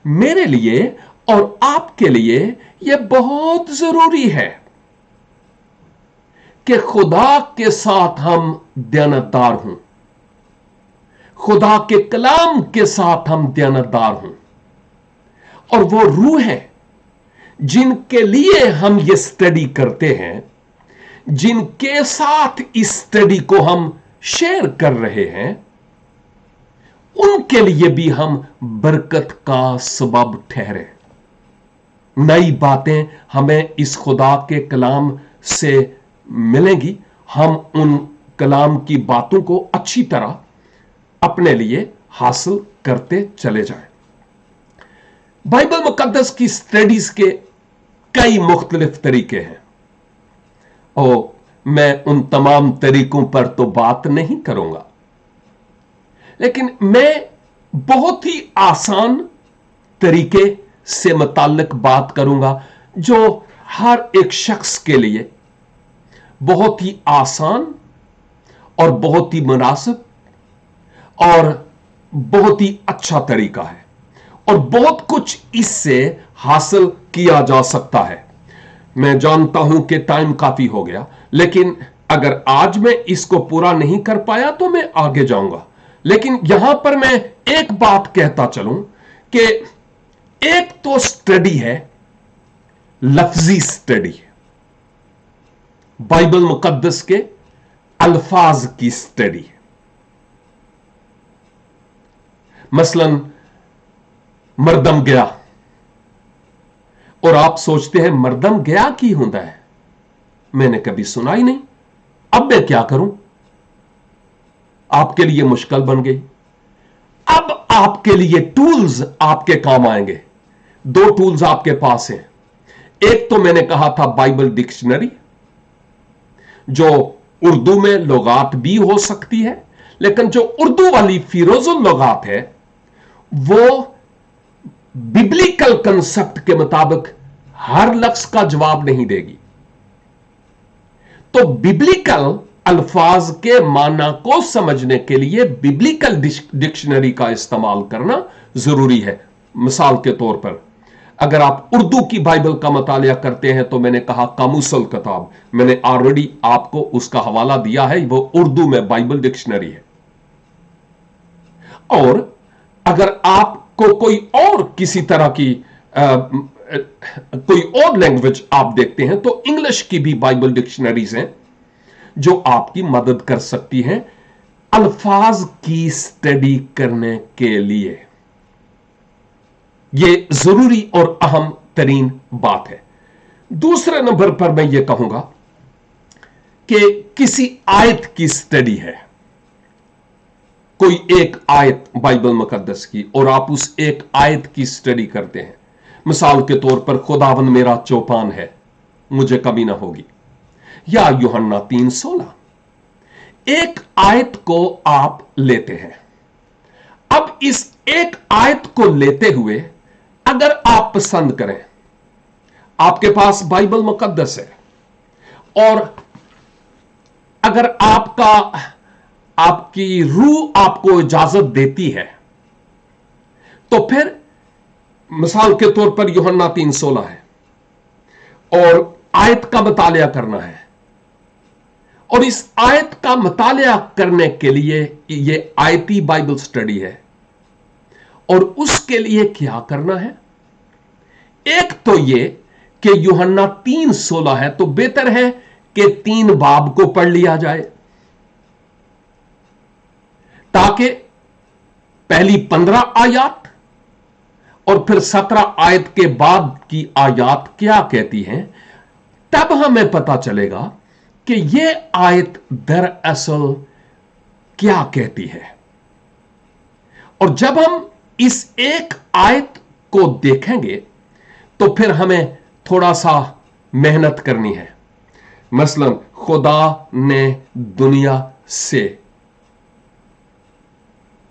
मेरे लिए और आपके लिए यह बहुत जरूरी है कि खुदा के साथ हम दयानतदार हों, खुदा के कलाम के साथ हम दयानतदार हों। और वो रूह है जिनके लिए हम ये स्टडी करते हैं, जिनके साथ इस स्टडी को हम शेयर कर रहे हैं, उनके लिए भी हम बरकत का सबब ठहरे। नई बातें हमें इस खुदा के कलाम से मिलेंगी, हम उन कलाम की बातों को अच्छी तरह अपने लिए हासिल करते चले जाएं। बाइबल मुकद्दस की स्टडीज के कई मुख्तलिफ तरीके हैं, और मैं उन तमाम तरीकों पर तो बात नहीं करूंगा, लेकिन मैं बहुत ही आसान तरीके से मुताल्लिक बात करूंगा जो हर एक शख्स के लिए बहुत ही आसान और बहुत ही मुनासिब और बहुत ही अच्छा तरीका है, और बहुत कुछ इससे हासिल किया जा सकता है। मैं जानता हूं कि टाइम काफी हो गया, लेकिन अगर आज मैं इसको पूरा नहीं कर पाया तो मैं आगे जाऊंगा। लेकिन यहां पर मैं एक बात कहता चलूं कि एक तो स्टडी है लफ्जी स्टडी, बाइबल मुकद्दस के अल्फाज की स्टडी। मसलन मरदम गया, और आप सोचते हैं मरदम गया की होता है, मैंने कभी सुना ही नहीं, अब मैं क्या करूं? आपके लिए मुश्किल बन गई। अब आपके लिए टूल्स आपके काम आएंगे। 2 टूल्स आपके पास हैं। एक तो मैंने कहा था बाइबल डिक्शनरी, जो उर्दू में लुगात भी हो सकती है, लेकिन जो उर्दू वाली फिरोजुल लुगात है वो बिब्लिकल कंसेप्ट के मुताबिक हर लफ्ज का जवाब नहीं देगी। तो बिब्लिकल अल्फाज के माना को समझने के लिए बिब्लिकल डिक्शनरी का इस्तेमाल करना जरूरी है। मिसाल के तौर पर अगर आप उर्दू की बाइबल का मुतालिया करते हैं तो मैंने कहा कामुसल किताब, मैंने ऑलरेडी आपको उसका हवाला दिया है, वो उर्दू में बाइबल डिक्शनरी है। और अगर आपको कोई और किसी तरह की कोई और लैंग्वेज आप देखते हैं तो इंग्लिश की भी बाइबल डिक्शनरीज हैं जो आपकी मदद कर सकती हैं अल्फाज की स्टडी करने के लिए। यह जरूरी और अहम तरीन बात है। दूसरे नंबर पर मैं यह कहूंगा कि किसी आयत की स्टडी है, कोई एक आयत बाइबल मुकद्दस की, और आप उस एक आयत की स्टडी करते हैं। मिसाल के तौर पर खुदावन मेरा चौपान है, मुझे कमी ना होगी, या यूहन्ना 3:16। एक आयत को आप लेते हैं। अब इस एक आयत को लेते हुए अगर आप पसंद करें, आपके पास बाइबल मुकद्दस है और अगर आपकी रूह आपको इजाजत देती है, तो फिर मिसाल के तौर पर यूहन्ना 3:16 है और आयत का मुतालिया करना है, और इस आयत का मुतालिया करने के लिए ये आयती बाइबल स्टडी है। और उसके लिए क्या करना है? एक तो ये कि यूहन्ना 3:16 है, तो बेहतर है कि 3 बाब को पढ़ लिया जाए, ताकि पहली 15 आयत और फिर 17 आयत के बाद की आयत क्या कहती हैं, तब हमें पता चलेगा कि यह आयत दरअसल क्या कहती है। और जब हम इस एक आयत को देखेंगे तो फिर हमें थोड़ा सा मेहनत करनी है। मसलन खुदा ने दुनिया से,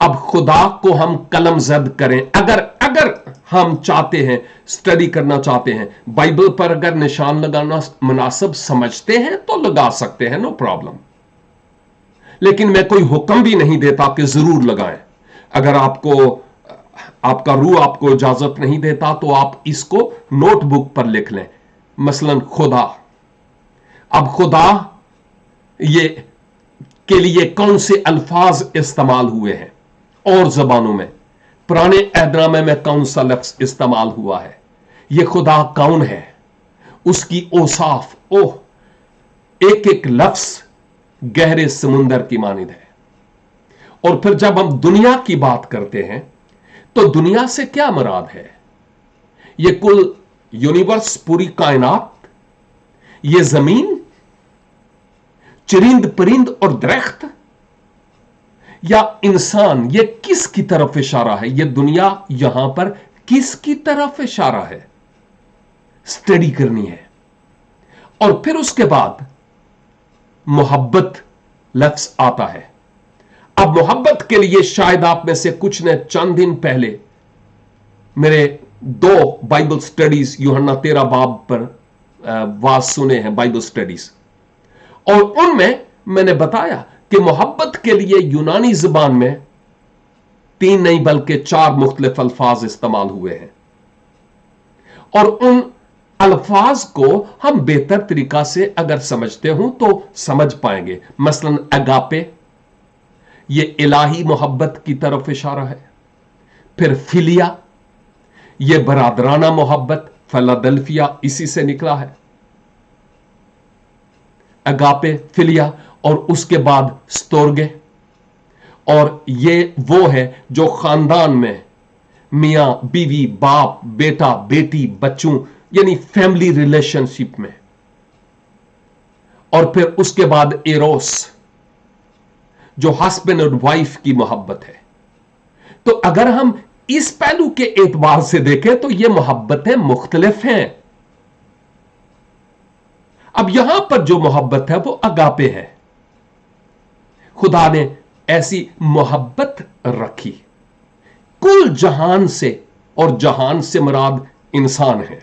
अब खुदा को हम कलम जद करें, अगर हम चाहते हैं, स्टडी करना चाहते हैं, बाइबल पर अगर निशान लगाना मुनासिब समझते हैं तो लगा सकते हैं, नो प्रॉब्लम। लेकिन मैं कोई हुक्म भी नहीं देता कि जरूर लगाएं। अगर आपका रूह आपको इजाजत नहीं देता तो आप इसको नोटबुक पर लिख लें। मसलन खुदा, अब खुदा ये के लिए कौन से अल्फाज इस्तेमाल हुए हैं और जबानों में, पुराने अहदनामे में कौन सा लफ्ज इस्तेमाल हुआ है, ये खुदा कौन है, उसकी औसाफ, ओह, एक एक लफ्ज गहरे समुंदर की मानिंद है। और फिर जब हम दुनिया की बात करते हैं तो दुनिया से क्या मुराद है? ये कुल यूनिवर्स, पूरी कायनात, ये जमीन, चरिंद परिंद और दरख्त, या इंसान, ये किस की तरफ इशारा है? ये दुनिया यहां पर किस की तरफ इशारा है? स्टडी करनी है। और फिर उसके बाद मोहब्बत लफ्ज आता है। अब मोहब्बत के लिए शायद आप में से कुछ ने चंद दिन पहले मेरे 2 बाइबल स्टडीज यूहन्ना 13 बाब पर वाज सुने हैं, बाइबल स्टडीज, और उनमें मैंने बताया कि मोहब्बत के लिए यूनानी जुबान में 3 नहीं बल्कि 4 मुख्तलिफ अल्फाज इस्तेमाल हुए हैं। और उन अल्फाज को हम बेहतर तरीका से अगर समझते हो तो समझ पाएंगे। मसलन अगापे, ये इलाही मोहब्बत की तरफ इशारा है। फिर फिलिया, ये बरादराना मोहब्बत, फिलाडेल्फिया इसी से निकला है, अगापे, फिलिया, और उसके बाद स्तोर्गे, और ये वो है जो खानदान में मियां बीवी, बाप, बेटा, बेटी, बच्चों, यानी फैमिली रिलेशनशिप में। और फिर उसके बाद एरोस, जो हस्बैंड और वाइफ की मोहब्बत है। तो अगर हम इस पहलू के एतबार से देखें तो ये मोहब्बतें मुख्तलिफ हैं। अब यहां पर जो मोहब्बत है वो अगापे है। खुदा ने ऐसी मोहब्बत रखी कुल जहान से, और जहान से मुराद इंसान है।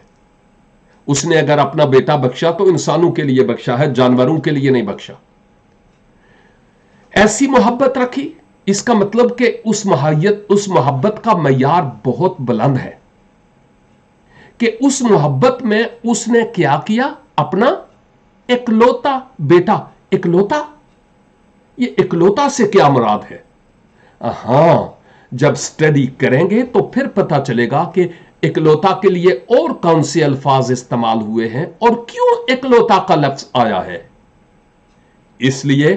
उसने अगर अपना बेटा बख्शा तो इंसानों के लिए बख्शा है, जानवरों के लिए नहीं बख्शा। ऐसी मोहब्बत रखी, इसका मतलब कि उस मोहब्बत का मयार बहुत बुलंद है कि उस मोहब्बत में उसने क्या किया, अपना इकलौता बेटा, इकलौता, ये इकलौता से क्या मुराद है? हां, जब स्टडी करेंगे तो फिर पता चलेगा कि इकलौता के लिए और कौन से अल्फाज इस्तेमाल हुए हैं और क्यों इकलौता का लफ्ज आया है। इसलिए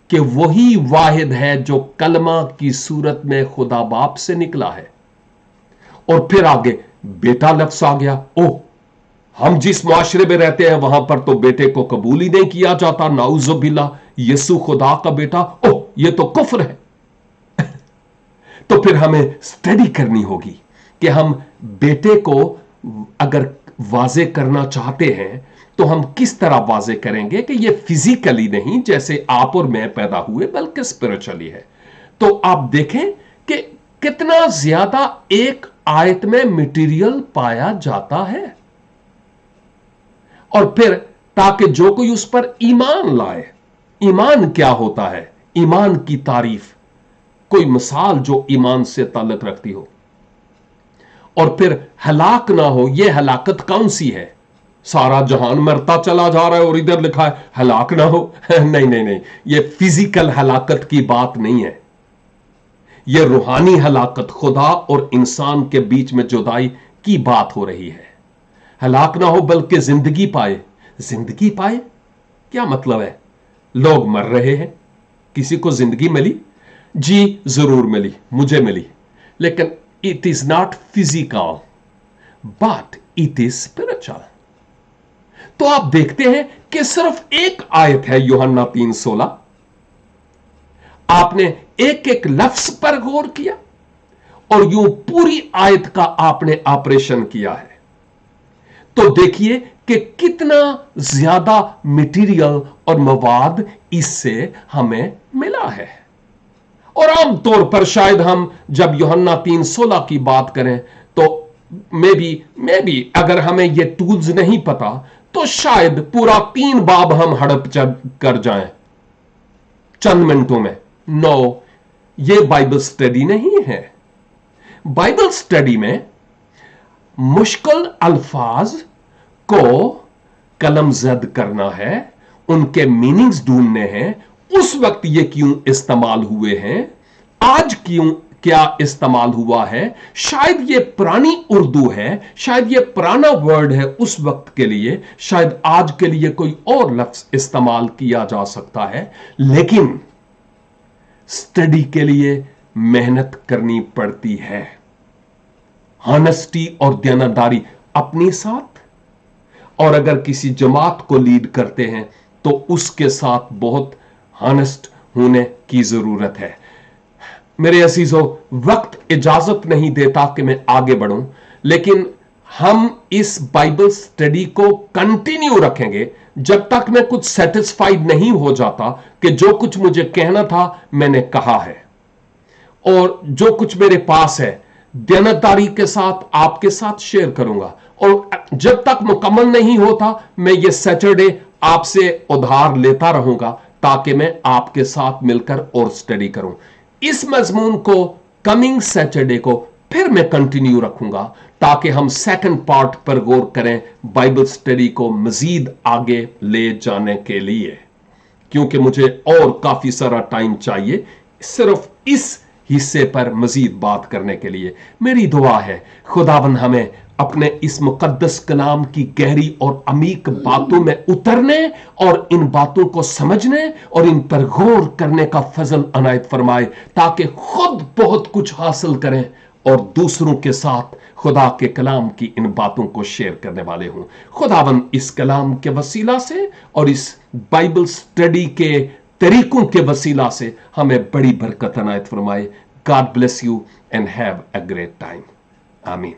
कि वही वाहिद है जो कलमा की सूरत में खुदा बाप से निकला है। और फिर आगे बेटा लफ्ज आ गया। ओह, हम जिस मुआशरे में रहते हैं वहां पर तो बेटे को कबूल ही नहीं किया जाता, नाउजुबिल्ला, यीशु खुदा का बेटा, ओह ये तो कुफ्र है। तो फिर हमें स्टडी करनी होगी कि हम बेटे को अगर वाजे करना चाहते हैं तो हम किस तरह वाजे करेंगे कि ये फिजिकली नहीं जैसे आप और मैं पैदा हुए, बल्कि स्पिरिचुअली है। तो आप देखें कि कितना ज्यादा एक आयत में मटेरियल पाया जाता है, और फिर ताकि जो कोई उस पर ईमान लाए। ईमान क्या होता है? ईमान की तारीफ, कोई मिसाल जो ईमान से ताल्लुक रखती हो। और फिर हलाक ना हो, यह हलाकत कौन सी है? सारा जहान मरता चला जा रहा है और इधर लिखा है हलाक ना हो। नहीं नहीं नहीं, यह फिजिकल हलाकत की बात नहीं है, यह रूहानी हलाकत, खुदा और इंसान के बीच में जुदाई की बात हो रही है। हलाक ना हो बल्कि जिंदगी पाए। जिंदगी पाए क्या मतलब है? लोग मर रहे हैं, किसी को जिंदगी मिली? जी जरूर मिली, मुझे मिली, लेकिन it is not physical but it is spiritual. तो आप देखते हैं कि सिर्फ एक आयत है यूहन्ना 3:16, आपने एक एक लफ्ज पर गौर किया और यूं पूरी आयत का आपने ऑपरेशन किया है। तो देखिए कि कितना ज्यादा मटेरियल और मवाद इससे हमें मिला है। और आमतौर पर शायद हम जब यूहन्ना 3:16 की बात करें तो मे बी अगर हमें ये टूल्स नहीं पता तो शायद पूरा 3 बाब हम हड़प कर जाएं चंद मिनटों में। नो, ये बाइबल स्टडी नहीं है। बाइबल स्टडी में मुश्किल अल्फाज को कलमजद करना है, उनके मीनिंग्स ढूंढने हैं, उस वक्त ये क्यों इस्तेमाल हुए हैं, आज क्यों क्या इस्तेमाल हुआ है, शायद ये पुरानी उर्दू है, शायद ये पुराना वर्ड है उस वक्त के लिए, शायद आज के लिए कोई और लफ्ज इस्तेमाल किया जा सकता है, लेकिन स्टडी के लिए मेहनत करनी पड़ती है। ऑनेस्टी और दयानतदारी अपने साथ, और अगर किसी जमात को लीड करते हैं तो उसके साथ बहुत ऑनेस्ट होने की जरूरत है। मेरे अजीजों, वक्त इजाजत नहीं देता कि मैं आगे बढ़ूं, लेकिन हम इस बाइबल स्टडी को कंटिन्यू रखेंगे जब तक मैं कुछ सेटिस्फाइड नहीं हो जाता कि जो कुछ मुझे कहना था मैंने कहा है, और जो कुछ मेरे पास है दयानतदारी के साथ आपके साथ शेयर करूंगा। और जब तक मुकम्मल नहीं होता मैं ये सैटरडे आपसे उधार लेता रहूंगा ताकि मैं आपके साथ मिलकर और स्टडी करूं। इस मजमून को कमिंग सैटरडे को फिर मैं कंटिन्यू रखूंगा ताकि हम सेकंड पार्ट पर गौर करें बाइबल स्टडी को मजीद आगे ले जाने के लिए, क्योंकि मुझे और काफी सारा टाइम चाहिए सिर्फ इस हिस्से पर मजीद बात करने के लिए। मेरी दुआ है खुदावन हमें अपने इस मुकद्दस कलाम की गहरी और अमीक बातों में उतरने और इन बातों को समझने और इन पर गौर करने का फजल अनायत फरमाए, ताकि खुद बहुत कुछ हासिल करें और दूसरों के साथ खुदा के कलाम की इन बातों को शेयर करने वाले हों। खुदावन इस कलाम के वसीला से और इस बाइबल स्टडी के तरीकों के वसीला से हमें बड़ी बरकत अनायत फरमाए। God bless you and have a great time. आमीन।